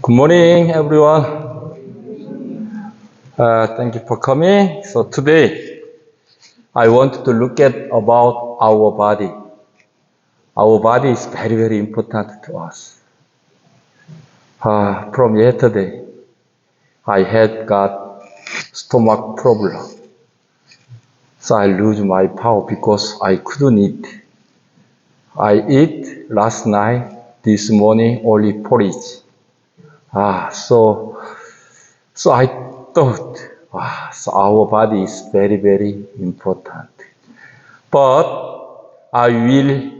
Good morning, everyone. Thank you for coming. So today, I want to look at about our body. Our body is very, very important to us. From yesterday, I had got stomach problem. So I lose my power because I couldn't eat. I eat last night, this morning only porridge. So I thought, so our body is very, very important. But I will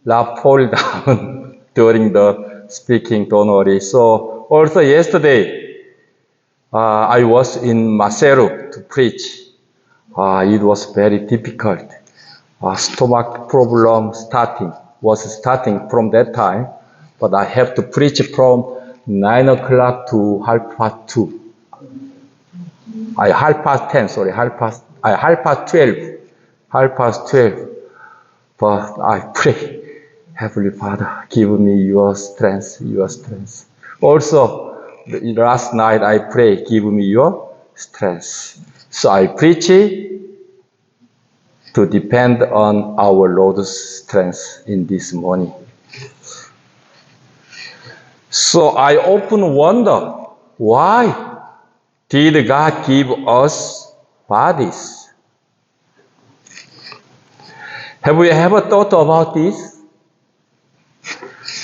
not fall down during the speaking, don't worry. So also yesterday, I was in Maseru to preach. It was very difficult. Stomach problem was starting from that time, but I have to preach from 9 o'clock to 2:30. Half past 12. But I pray, Heavenly Father, give me your strength. Also, last night I pray, give me your strength. So I preach it to depend on our Lord's strength in this morning. So I often wonder, why did God give us bodies? Have you ever thought about this?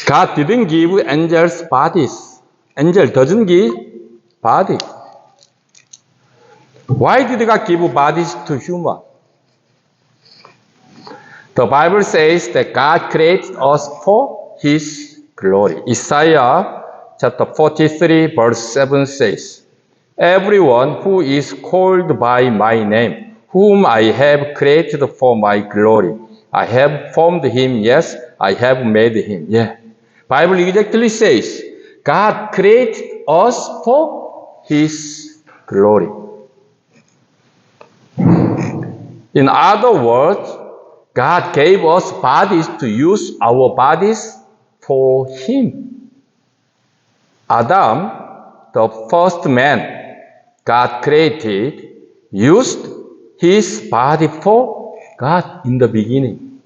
God didn't give angels bodies. Angel doesn't give body. Why did God give bodies to human? The Bible says that God created us for His glory. Isaiah chapter 43 verse 7 says, "Everyone who is called by my name, whom I have created for my glory, I have formed him, yes, I have made him." Yeah. Bible exactly says, God created us for His glory. In other words, God gave us bodies to use our bodies for Him. Adam, the first man God created, used his body for God in the beginning.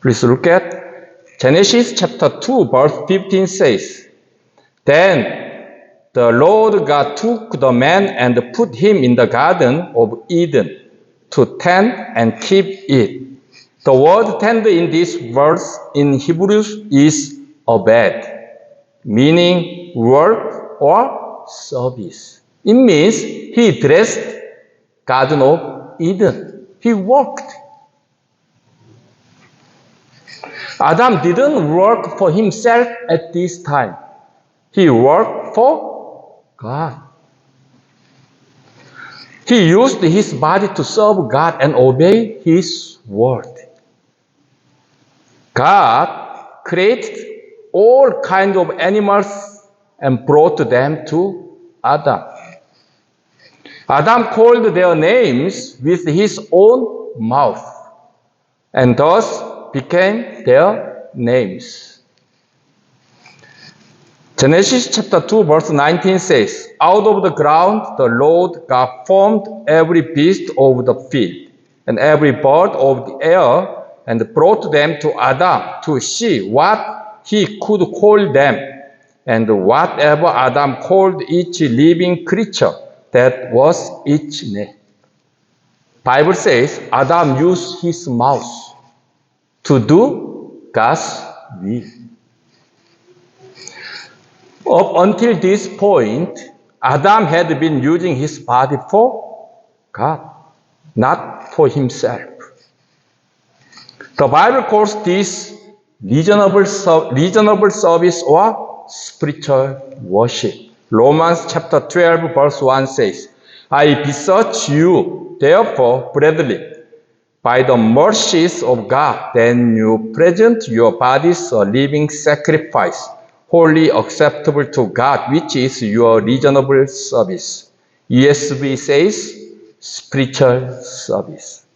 Please look at Genesis chapter 2 verse 15 says, "Then the Lord God took the man and put him in the garden of Eden to tend and keep it." The word "tend" in this verse in Hebrew is "abed," meaning work or service. It means he dressed Garden of Eden. He worked. Adam didn't work for himself at this time. He worked for God. He used his body to serve God and obey His word. God created all kinds of animals and brought them to Adam. Adam called their names with his own mouth, and thus became their names. Genesis chapter 2 verse 19 says, "Out of the ground the Lord God formed every beast of the field and every bird of the air, and brought them to Adam to see what he could call them. And whatever Adam called each living creature, that was its name." Bible says Adam used his mouth to do God's will. Up until this point, Adam had been using his body for God, not for himself. The Bible calls this reasonable service or spiritual worship. Romans chapter 12 verse 1 says, "I beseech you, therefore, brethren, by the mercies of God, that you present your bodies a living sacrifice, wholly acceptable to God, which is your reasonable service." ESV says, spiritual service.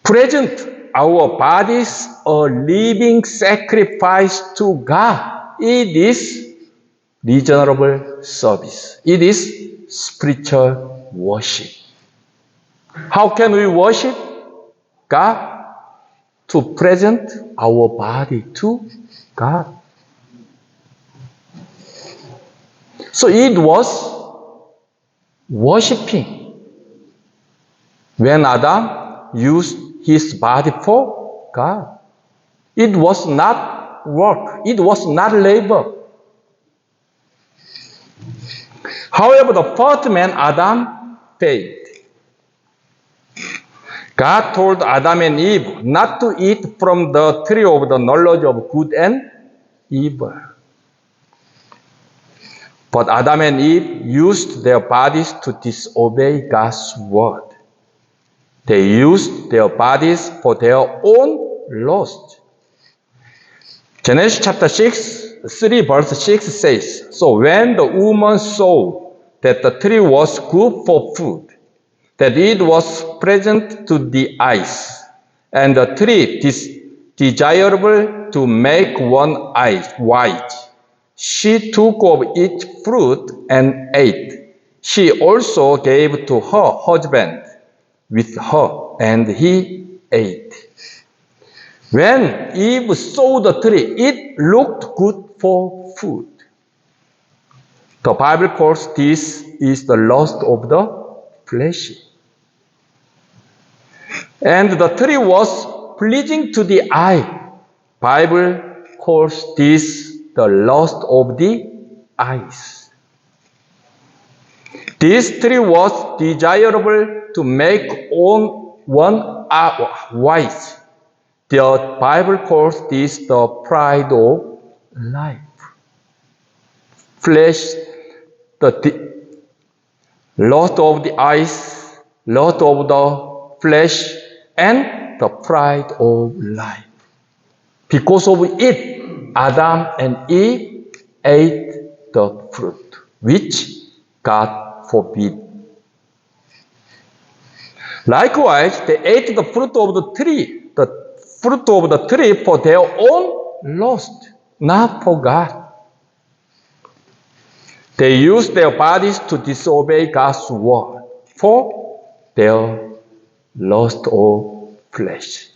Present our bodies a living sacrifice to God. It is reasonable service. It is spiritual worship. How can we worship God? To present our body to God. So it was worshiping when Adam used his body for God. It was not work. It was not labor. However, the first man, Adam, failed. God told Adam and Eve not to eat from the tree of the knowledge of good and evil. But Adam and Eve used their bodies to disobey God's word. They used their bodies for their own lust. Genesis chapter 3 verse 6 says, So when the woman saw that the tree was good for food, that it was pleasant to the eyes, and the tree desirable to make one eye wise, she took of its fruit and ate. She also gave to her husband with her, and he ate. When Eve saw the tree, it looked good for food. The Bible calls this is the lust of the flesh. And the tree was pleasing to the eye. Bible calls this the lust of the eyes. This tree was desirable to make one wise. The Bible calls this the pride of life. Flesh, the lust of the eyes, lust of the flesh, and the pride of life. Because of it, Adam and Eve ate the fruit, which God forbid. Likewise, they ate the fruit of the tree for their own lust, not for God. They used their bodies to disobey God's word for their lust of flesh.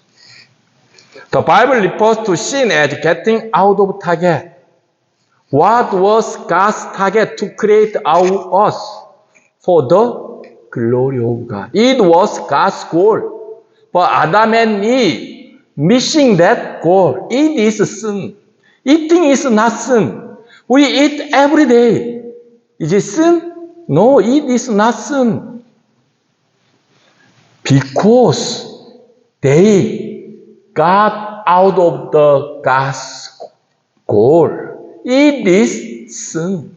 The Bible refers to sin as getting out of target. What was God's target to create us? For the glory of God. It was God's goal. But Adam and Eve missing that goal. It is sin. Eating is not sin. We eat every day. Is it sin? No, it is not sin. Because they got out of the God's goal. It is sin.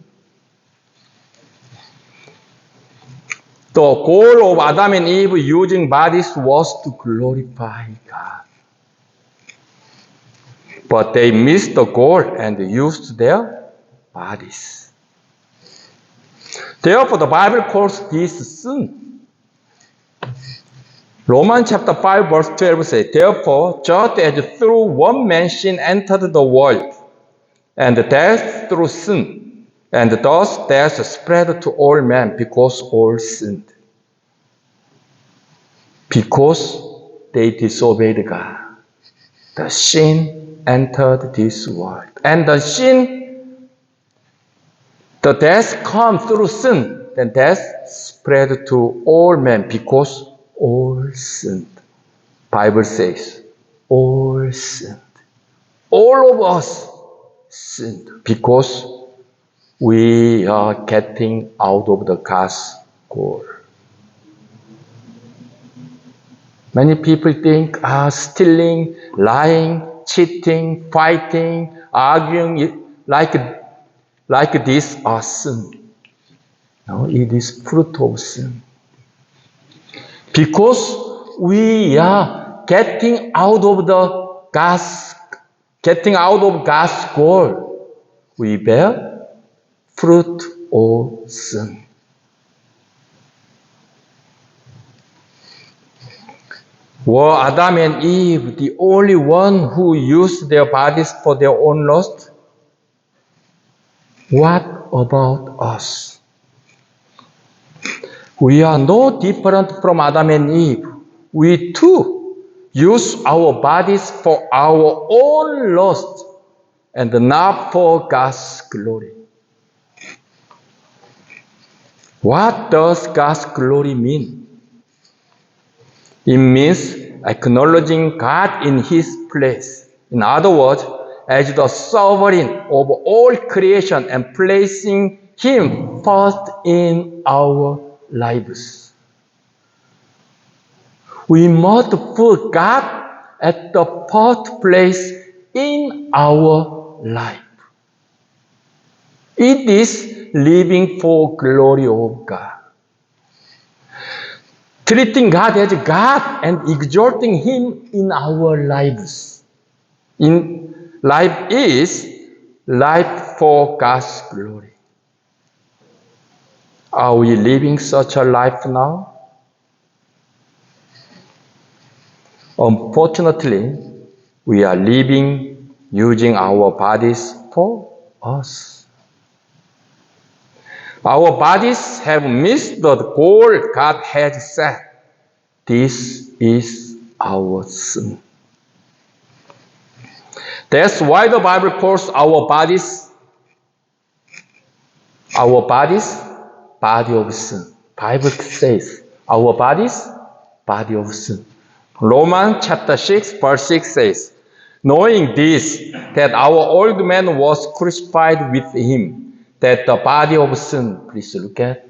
The goal of Adam and Eve using bodies was to glorify God. But they missed the goal and used their bodies. Therefore, the Bible calls this sin. Romans chapter 5 verse 12 says, Therefore, just as through one man sin entered the world, and death through sin, and thus death spread to all men because all sinned. Because they disobeyed God. The sin entered this world. And the death comes through sin. Then death spread to all men because all sinned. Bible says, all sinned. All of us sinned because we are getting out of the God's goal. Many people think stealing, lying, cheating, fighting, arguing like this are sin. No, it is fruit of sin. Because we are getting out of God's goal, we bear fruit of sin. Were Adam and Eve the only one who used their bodies for their own lust? What about us? We are no different from Adam and Eve. We too use our bodies for our own lust and not for God's glory. What does God's glory mean? It means acknowledging God in His place. In other words, as the sovereign of all creation and placing Him first in our lives. We must put God at the first place in our life. It is living for glory of God. Treating God as God and exalting Him in our lives. Life is life for God's glory. Are we living such a life now? Unfortunately, we are living using our bodies for us. Our bodies have missed the goal God has set. This is our sin. That's why the Bible calls our bodies body of sin. Bible says our bodies body of sin. Romans chapter 6 verse 6 says, knowing this, that our old man was crucified with him, that the body of sin, please look at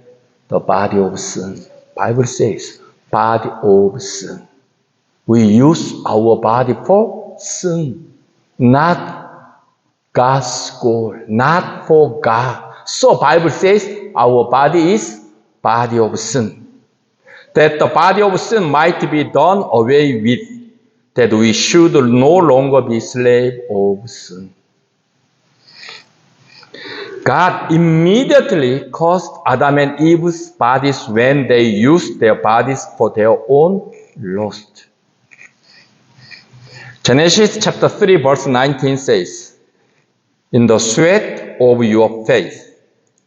the body of sin. Bible says body of sin. We use our body for sin, not God's goal, not for God. So Bible says our body is body of sin. That the body of sin might be done away with, that we should no longer be slave of sin. God immediately caused Adam and Eve's bodies when they used their bodies for their own lust. Genesis chapter 3 verse 19 says, in the sweat of your face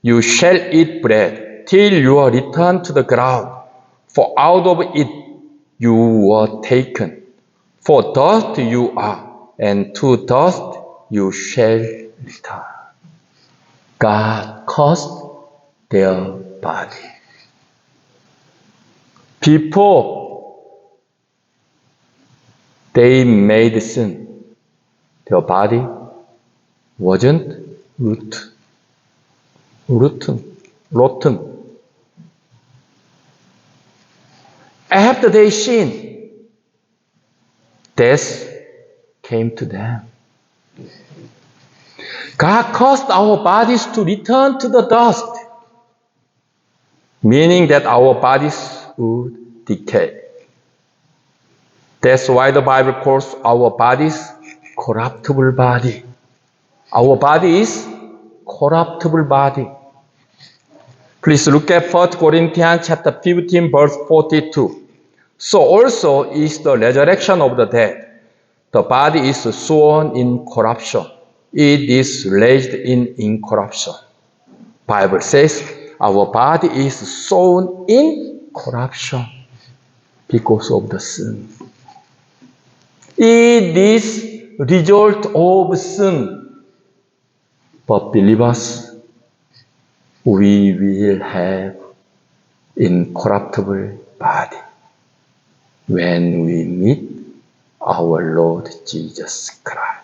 you shall eat bread till you are returned to the ground, for out of it you were taken. For dust you are, and to dust you shall return. God caused their body. Before they made sin, their body wasn't rotten. After they sinned, death came to them. God caused our bodies to return to the dust, meaning that our bodies would decay. That's why the Bible calls our bodies corruptible body. Our body is corruptible body. Please look at 1 Corinthians chapter 15 verse 42. So also is the resurrection of the dead. The body is sown in corruption. It is raised in incorruption. Bible says our body is sown in corruption because of the sin. It is result of sin. But believers, we will have incorruptible body when we meet our Lord Jesus Christ.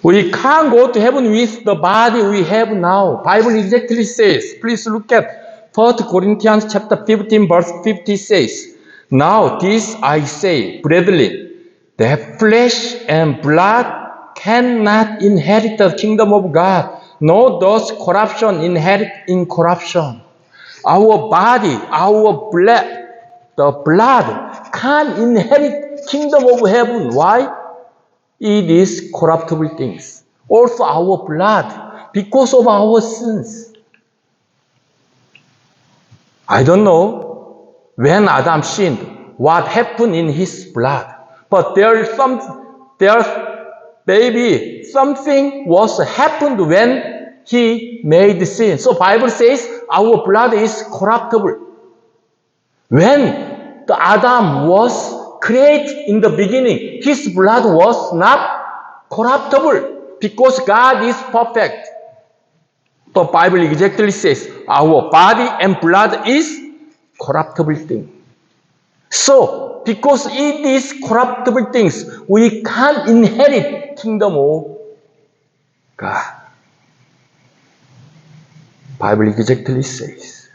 We can't go to heaven with the body we have now. Bible exactly says, please look at 1 Corinthians chapter 15 verse 50 says, now this I say, brethren, that flesh and blood cannot inherit the kingdom of God, nor does corruption inherit incorruption. Our body, our blood, the blood can't inherit kingdom of heaven. Why? It is corruptible things. Also our blood, because of our sins. I don't know when Adam sinned, what happened in his blood. But there's Baby, something was happened when he made sin. So Bible says our blood is corruptible. When the Adam was created in the beginning, his blood was not corruptible because God is perfect. The Bible exactly says our body and blood is corruptible thing. So, because it is corruptible things, we can't inherit kingdom of God. Bible exactly says.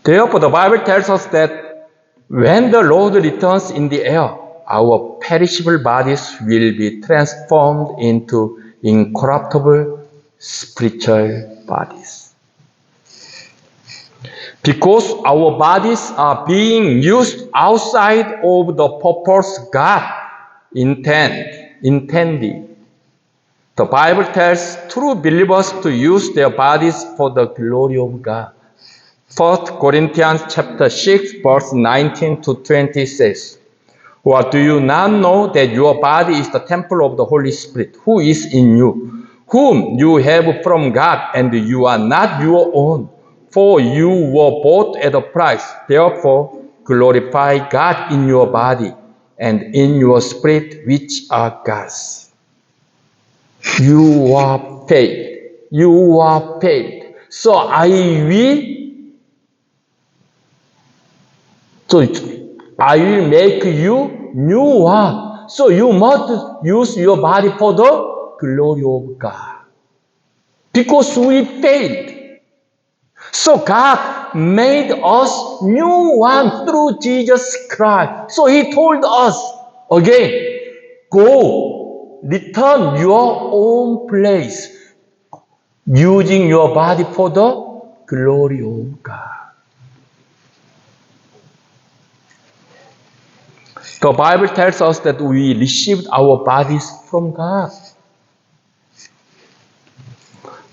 Therefore, the Bible tells us that when the Lord returns in the air, our perishable bodies will be transformed into incorruptible spiritual bodies. Because our bodies are being used outside of the purpose God intended. The Bible tells true believers to use their bodies for the glory of God. 1 Corinthians chapter 6 verse 19 to 20 says, "Or do you not know that your body is the temple of the Holy Spirit, who is in you, whom you have from God, and you are not your own? For you were bought at a price. Therefore, glorify God in your body and in your spirit, which are God's." You are paid. You are paid. So I will make you new one. So you must use your body for the glory of God. Because we failed. So God made us new one through Jesus Christ. So He told us again, go, return your own place, using your body for the glory of God. The Bible tells us that we received our bodies from God.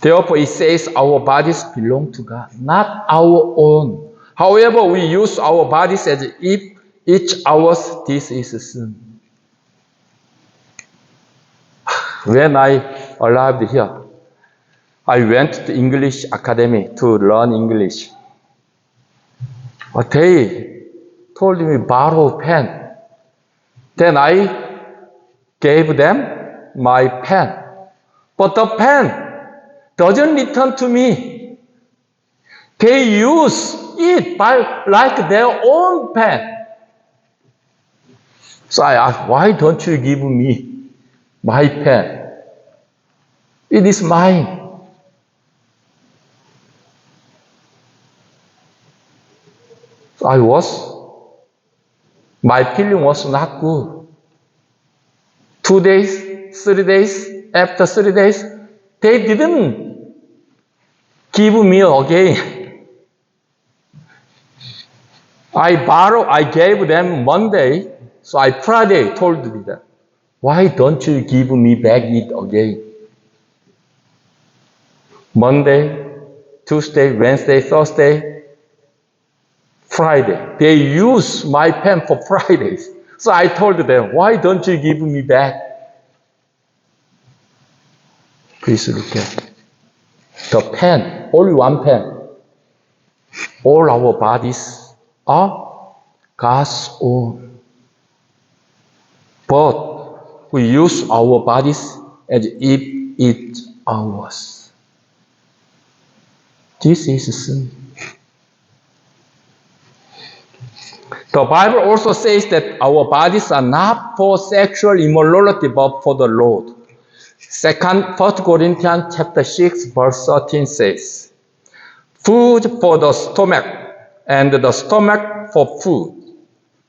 Therefore, it says our bodies belong to God, not our own. However, we use our bodies as if each ours. This is sin. When I arrived here, I went to English Academy to learn English. They told me borrow a pen. Then I gave them my pen. But the pen doesn't return to me. They use it like their own pen. So I asked, why don't you give me my pen? It is mine. So my feeling was not good. 2 days, 3 days, after 3 days, they didn't give me again. I gave them Monday, so Friday told me that, why don't you give me back it again? Monday, Tuesday, Wednesday, Thursday, Friday. They use my pen for Fridays. So I told them, why don't you give me back? Please look at the pen, only one pen. All our bodies are God's own. But we use our bodies as if it's ours. This is sin. The Bible also says that our bodies are not for sexual immorality, but for the Lord. 1 Corinthians chapter 6, verse 13 says, "Food for the stomach, and the stomach for food.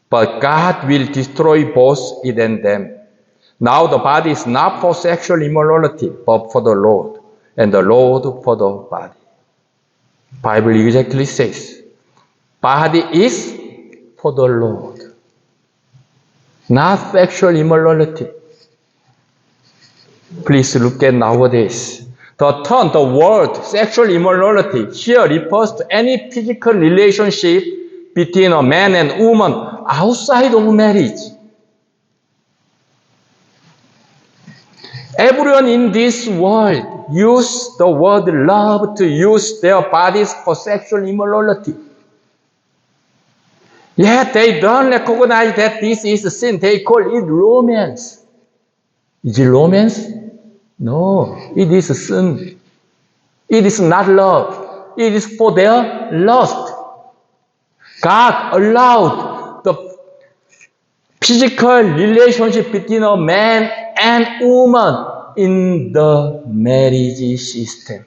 But God will destroy both it and them. Now the body is not for sexual immorality, but for the Lord, and the Lord for the body." Bible exactly says, body is for the Lord, not sexual immorality. Please look at nowadays. The word sexual immorality here refers to any physical relationship between a man and woman outside of marriage. Everyone in this world use the word love to use their bodies for sexual immorality. Yet they don't recognize that this is a sin. They call it romance. Is it romance? No, it is a sin. It is not love. It is for their lust. God allowed the physical relationship between a man and woman in the marriage system.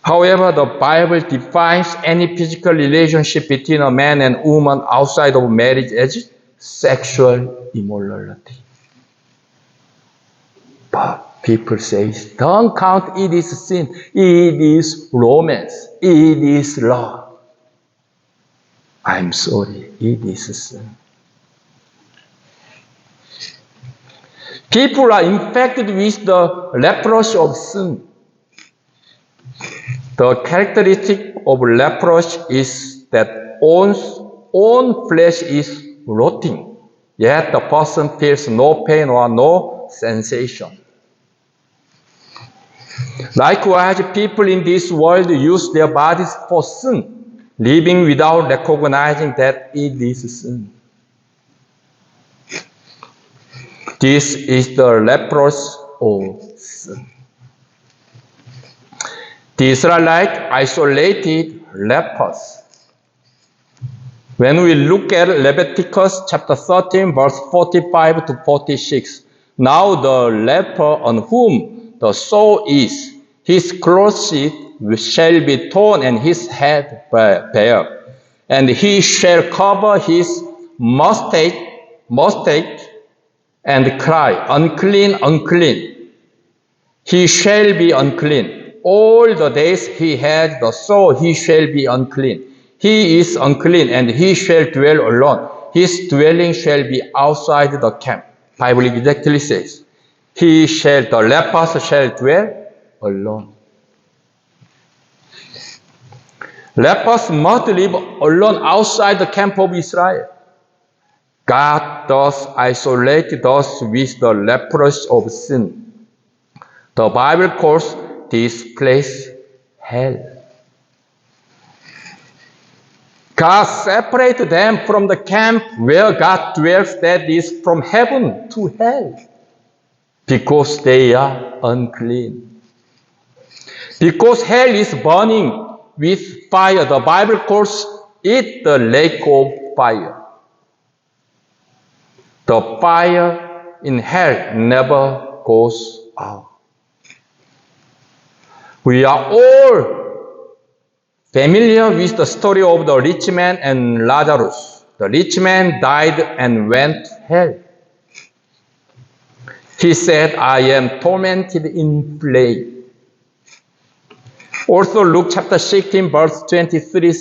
However, the Bible defines any physical relationship between a man and woman outside of marriage as sexual immorality. But people say, don't count it is sin. It is romance. It is love. I'm sorry, it is sin. People are infected with the leprosy of sin. The characteristic of leprosy is that own flesh is rotting, yet the person feels no pain or no sensation. Likewise, people in this world use their bodies for sin, living without recognizing that it is sin. This is the leprosy of sin. The Israelites isolated lepers. When we look at Leviticus chapter 13, verse 45 to 46, now the leper on whom the sore is, his clothes shall be torn and his head bare, and he shall cover his mustache and cry, unclean, unclean. He shall be unclean. All the days he had the sore, he shall be unclean. He is unclean, and he shall dwell alone. His dwelling shall be outside the camp. Bible exactly says, the lepers shall dwell alone. Lepers must live alone outside the camp of Israel. God does isolate those with the leprosy of sin. The Bible calls this place hell. God separated them from the camp where God dwells, that is from heaven to hell, because they are unclean. Because hell is burning with fire, the Bible calls it the lake of fire. The fire in hell never goes out. We are all familiar with the story of the rich man and Lazarus. The rich man died and went to hell. He said, I am tormented in flame. Also, Luke chapter 16, verse 24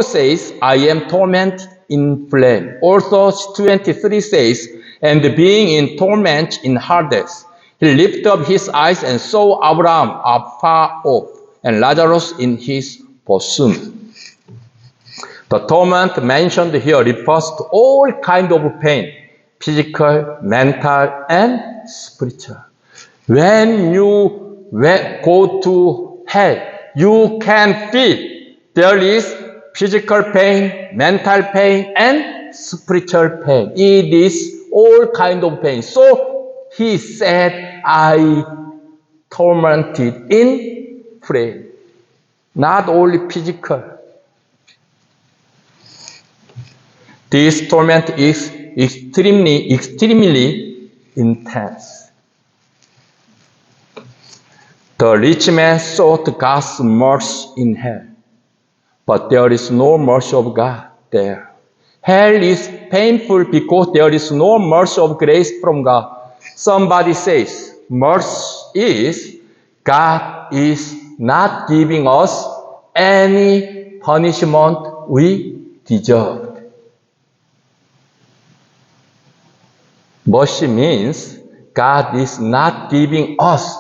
says, I am tormented in flame. Also, 23 says, and being in torment in Hades, he lifted up his eyes and saw Abraham afar off, and Lazarus in his bosom. The torment mentioned here refers to all kinds of pain, physical, mental, and spiritual. When you go to hell, you can feel there is physical pain, mental pain, and spiritual pain. It is all kinds of pain. So he said, I tormented in flame. Not only physical. This torment is extremely intense. The rich man sought God's mercy in hell, but there is no mercy of God there. Hell is painful because there is no mercy of grace from God. Somebody says, mercy is God is not giving us any punishment we deserved. Mercy means God is not giving us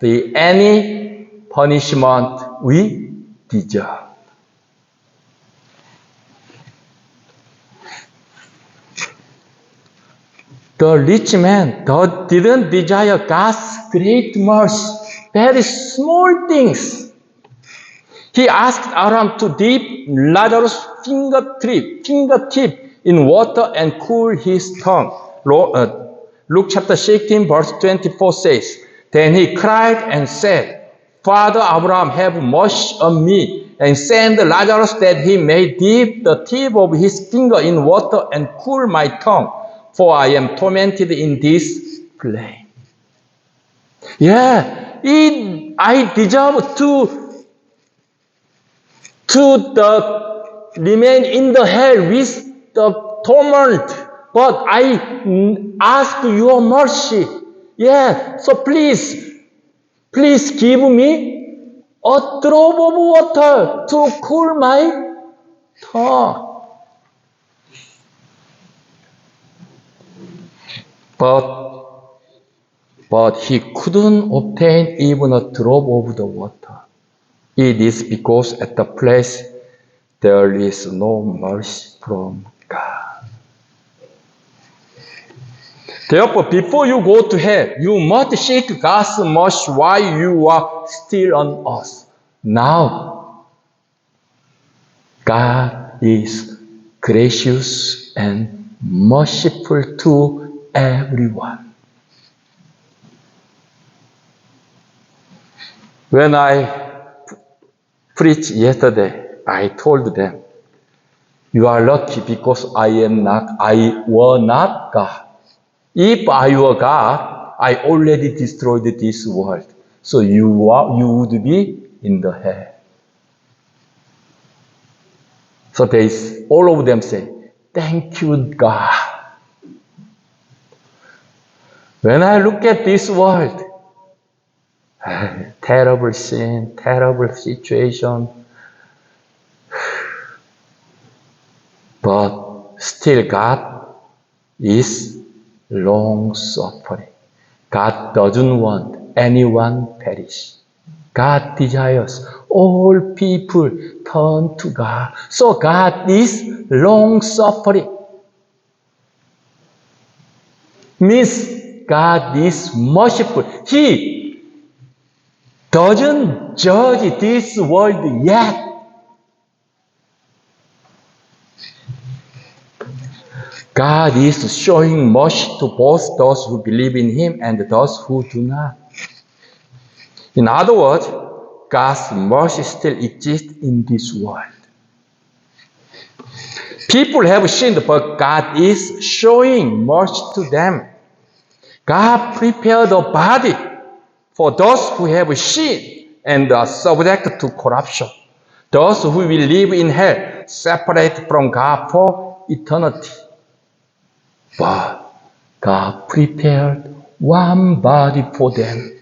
any punishment we deserve. The rich man didn't desire God's great mercy, very small things. He asked Abraham to dip Lazarus' fingertip in water and cool his tongue. Luke chapter 16 verse 24 says, Then he cried and said, Father Abraham, have mercy on me, and send Lazarus that he may dip the tip of his finger in water and cool my tongue, for I am tormented in this flame. Yeah, I deserve to remain in the hell with the torment, but I ask your mercy. Yeah, so please give me a drop of water to cool my tongue. But he couldn't obtain even a drop of the water. It is because at the place there is no mercy from God. Therefore, before you go to hell, you must seek God's mercy while you are still on earth. Now, God is gracious and merciful to everyone. When I preached yesterday, I told them, you are lucky because I were not God. If I were God, I already destroyed this world. So you would be in the hell. So all of them say, thank you, God. When I look at this world, terrible sin, terrible situation, but still God is long-suffering. God doesn't want anyone perish. God desires all people turn to God. So God is long-suffering. Means God is merciful. He doesn't judge this world yet. God is showing mercy to both those who believe in Him and those who do not. In other words, God's mercy still exists in this world. People have sinned, but God is showing mercy to them. God prepared a body for those who have sinned and are subject to corruption. Those who will live in hell, separate from God for eternity. But God prepared one body for them.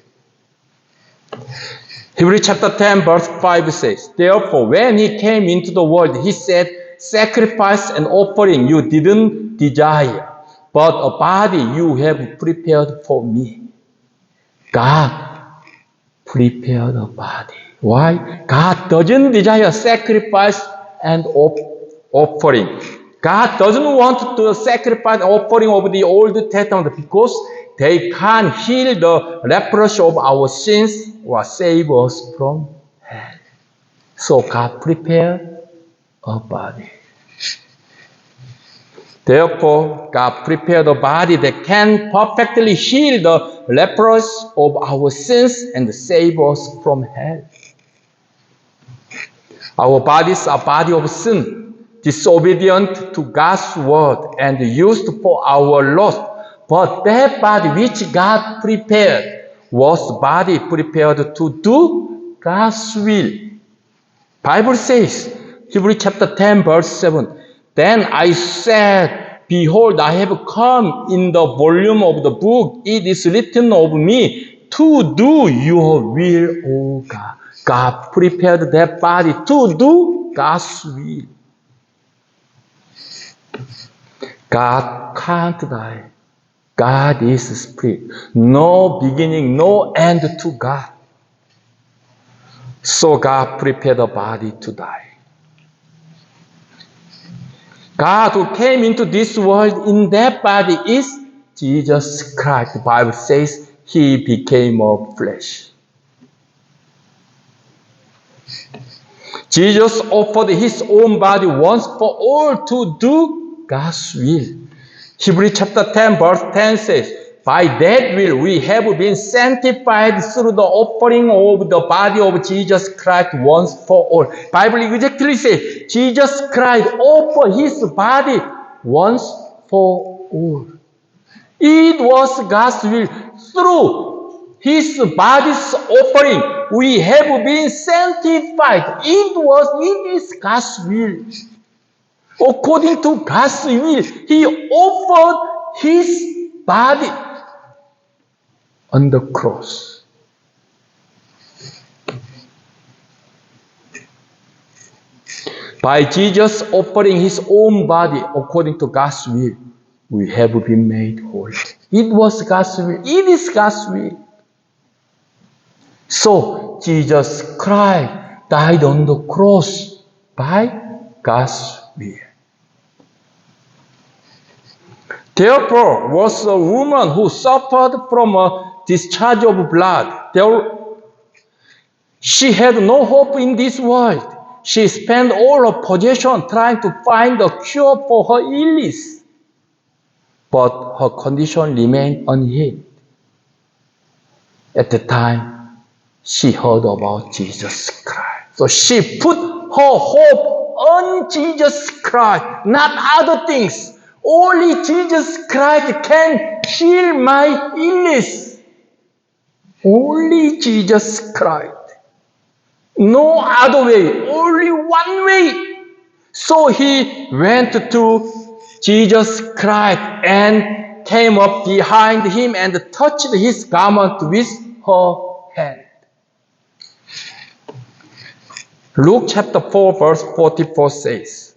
Hebrews chapter 10 verse 5 says, Therefore, when He came into the world, He said, Sacrifice and offering you didn't desire, but a body you have prepared for me. God prepared a body. Why? God doesn't desire sacrifice and offering. God doesn't want to sacrifice offering of the Old Testament because they can't heal the leprosy of our sins or save us from hell. So God prepared a body. Therefore, God prepared a body that can perfectly heal the leprosy of our sins and save us from hell. Our bodies are body of sin, disobedient to God's word and used for our lust. But that body which God prepared was the body prepared to do God's will. Bible says, Hebrews chapter 10 verse 7, Then I said, Behold, I have come in the volume of the book. It is written of me to do your will, O God. God prepared that body to do God's will. God can't die. God is spirit. No beginning, no end to God. So God prepared a body to die. God who came into this world in that body is Jesus Christ, the Bible says, he became a flesh. Jesus offered his own body once for all to do God's will. Hebrews chapter 10 verse 10 says, by that will we have been sanctified through the offering of the body of Jesus Christ once for all. Bible exactly says, Jesus Christ offered his body once for all. It was God's will. Through his body's offering, we have been sanctified. It is God's will. According to God's will, he offered his body on the cross. By Jesus offering his own body according to God's will, we have been made whole. It was God's will. It is God's will. So, Jesus Christ died on the cross by God's will. Therefore, was a woman who suffered from a discharge of blood. She had no hope in this world. She spent all her possession trying to find a cure for her illness. But her condition remained unhealed. At the time, she heard about Jesus Christ. So she put her hope on Jesus Christ, not other things. Only Jesus Christ can heal my illness. Only Jesus Christ. No other way, only one way. So he went to Jesus Christ and came up behind him and touched his garment with her hand. Luke chapter 4 verse 44 says,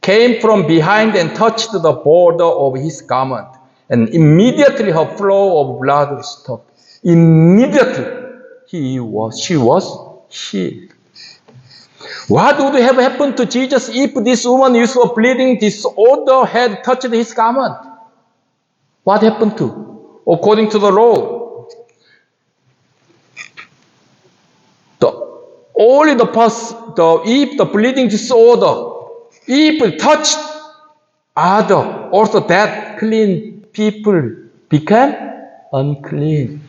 came from behind and touched the border of his garment, and immediately her flow of blood stopped. Immediately she was healed. What would have happened to Jesus if this woman with a bleeding disorder had touched his garment? What happened to? According to the law, if the bleeding disorder, if it touched other, also that clean people became unclean.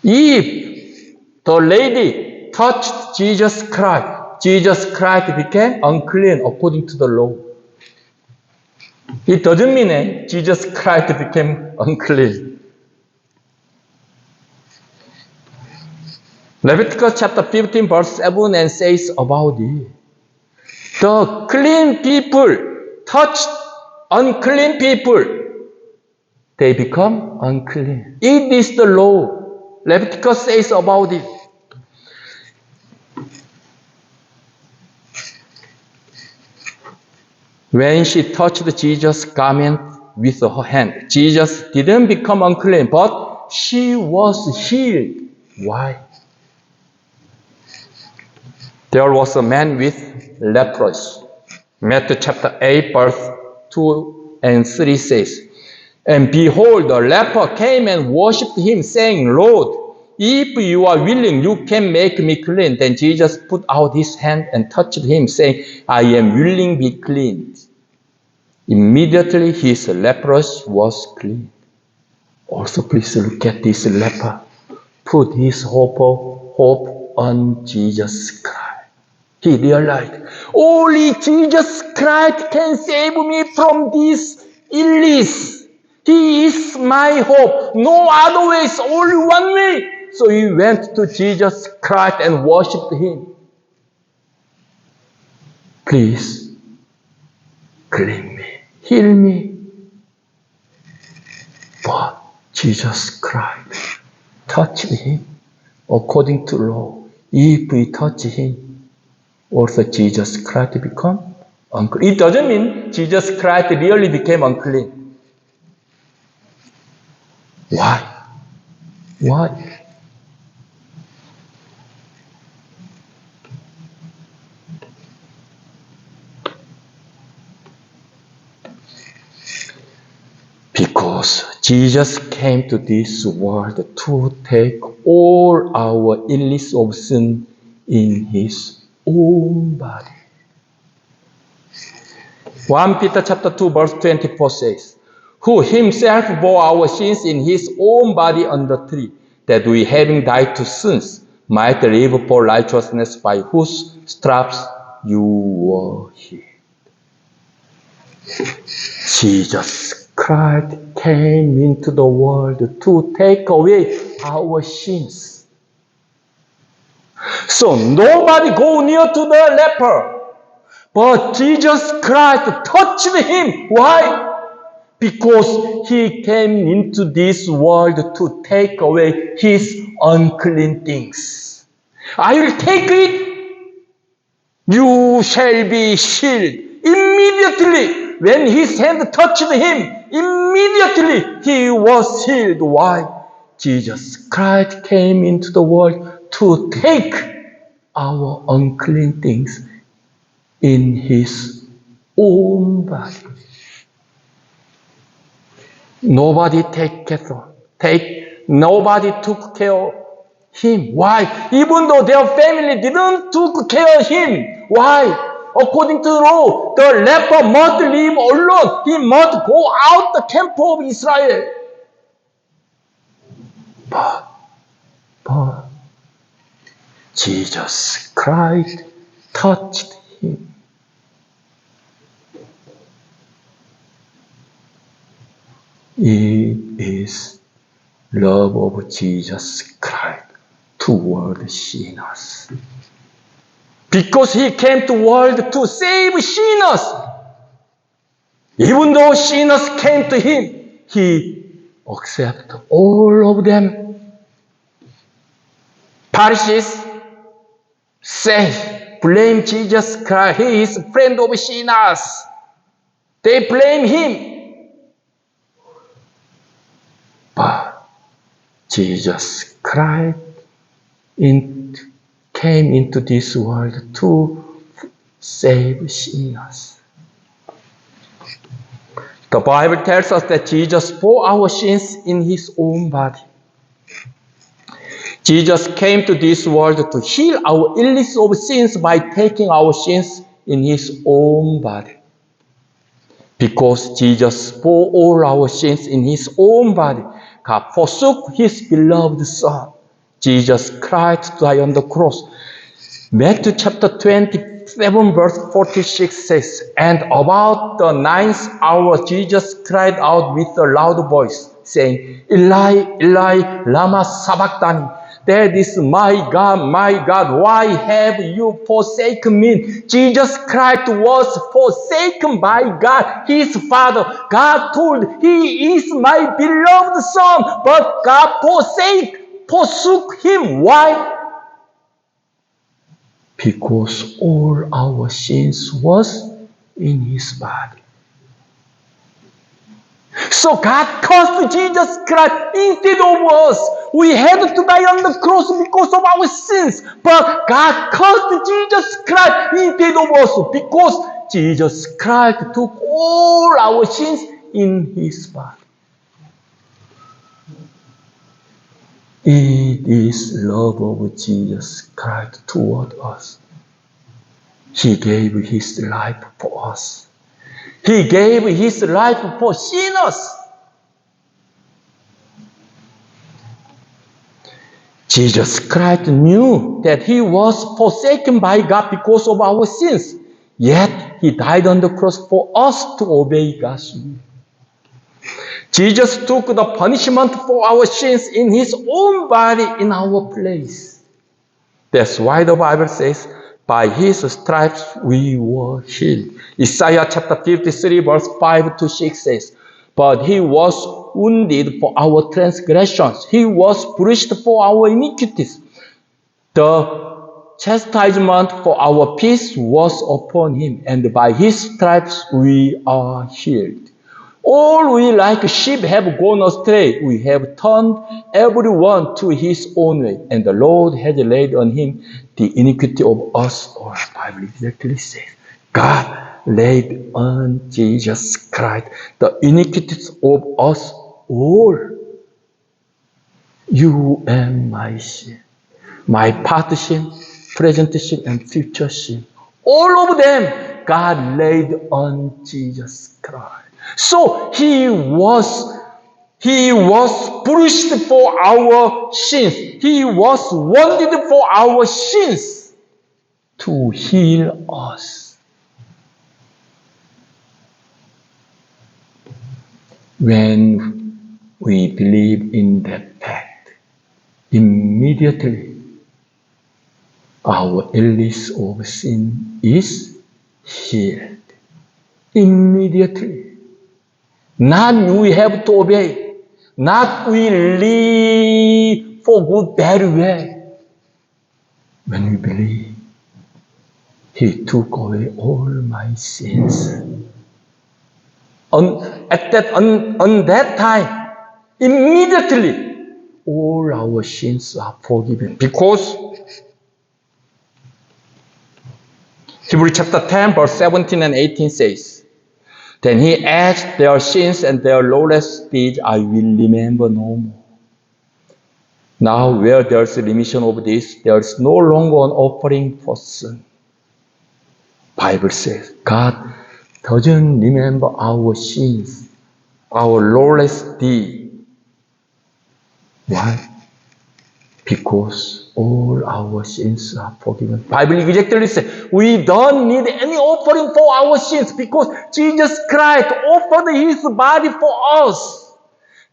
If the lady touched Jesus Christ became unclean according to the law. It doesn't mean Jesus Christ became unclean. Leviticus chapter 15 verse 7 and says about it. The clean people touched unclean people. They become unclean. It is the law. Leviticus says about it. When she touched Jesus' garment with her hand, Jesus didn't become unclean, but she was healed. Why? There was a man with leprosy. Matthew chapter 8 verse 2 and 3 says, and behold, the leper came and worshipped him, saying, Lord, if you are willing, you can make me clean. Then Jesus put out his hand and touched him, saying, I am willing, be cleansed. Immediately his leprosy was clean. Also, please look at this leper. Put his hope on Jesus Christ. He realized, only Jesus Christ can save me from this illness. He is my hope. No other way, it's only one way. So he went to Jesus Christ and worshipped him. Please, clean me, heal me. But Jesus Christ touched him according to law. If we touch him, also Jesus Christ become unclean. It doesn't mean Jesus Christ really became unclean. Why? Why? Because Jesus came to this world to take all our illness of sin in his own body. 1 Peter chapter 2 verse 24 says, who himself bore our sins in his own body on the tree, that we having died to sins might live for righteousness, by whose stripes you were healed. Jesus Christ came into the world to take away our sins. So nobody go near to the leper, but Jesus Christ touched him. Why? Because he came into this world to take away his unclean things. I will take it. You shall be healed. Immediately, when his hand touched him, immediately he was healed. Why? Jesus Christ came into the world to take our unclean things in his own body. Nobody nobody took care of him. Why? Even though their family didn't took care of him. Why? According to the law, the leper must live alone. He must go out the camp of Israel. But Jesus Christ touched him. It is love of Jesus Christ toward sinners. Because he came to the world to save sinners. Even though sinners came to him, he accepted all of them. Pharisees say, blame Jesus Christ. He is a friend of sinners. They blame him. But Jesus Christ came into this world to save sinners. The Bible tells us that Jesus bore our sins in his own body. Jesus came to this world to heal our illness of sins by taking our sins in his own body. Because Jesus bore all our sins in his own body, God forsook his beloved Son. Jesus Christ died on the cross. Matthew chapter 27 verse 46 says, and about the 9th hour Jesus cried out with a loud voice, saying, Eli, Eli, lama sabachthani. That is my God, why have you forsaken me? Jesus Christ was forsaken by God, his Father. God told, he is my beloved Son, but God forsook him. Why? Because all our sins was in his body. So God cursed Jesus Christ instead of us. We had to die on the cross because of our sins. But God cursed Jesus Christ instead of us because Jesus Christ took all our sins in his body. It is love of Jesus Christ toward us. He gave his life for us. He gave his life for sinners. Jesus Christ knew that he was forsaken by God because of our sins. Yet he died on the cross for us to obey God's will. Jesus took the punishment for our sins in his own body in our place. That's why the Bible says, by his stripes we were healed. Isaiah chapter 53 verse 5 to 6 says, but he was wounded for our transgressions. He was bruised for our iniquities. The chastisement for our peace was upon him, and by his stripes we are healed. All we like sheep have gone astray. We have turned everyone to his own way, and the Lord has laid on him the iniquity of us all. The Bible exactly says, God laid on Jesus Christ the iniquities of us all you and my sin, my past sin, present sin, and future sin, all of them God laid on Jesus Christ. So He was bruised for our sins. He was wounded for our sins to heal us. When we believe in that fact, immediately our illness of sin is healed. Immediately. Not we have to obey. Not we live for good, bad way. When we believe, He took away all my sins. On that time, immediately, all our sins are forgiven. Because Hebrews chapter 10, verse 17 and 18 says, Then He asked, their sins and their lawless deeds I will remember no more. Now where there is a remission of this, there is no longer an offering for sin. Bible says God doesn't remember our sins, our lawless deeds. Why? Because all our sins are forgiven. Bible exactly says we don't need any offering for our sins because Jesus Christ offered His body for us.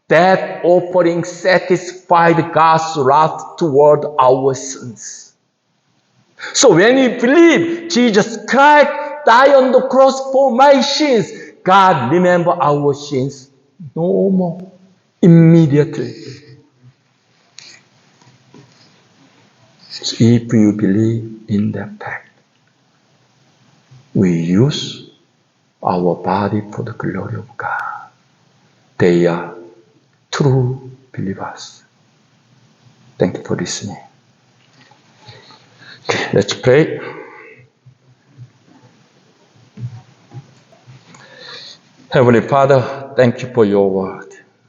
That offering satisfied God's wrath toward our sins. So when we believe Jesus Christ died on the cross for my sins, God remember our sins no more. Immediately. So if you believe in that fact, we use our body for the glory of God. They are true believers. Thank you for listening. Okay, let's pray. Heavenly Father, thank you for your word.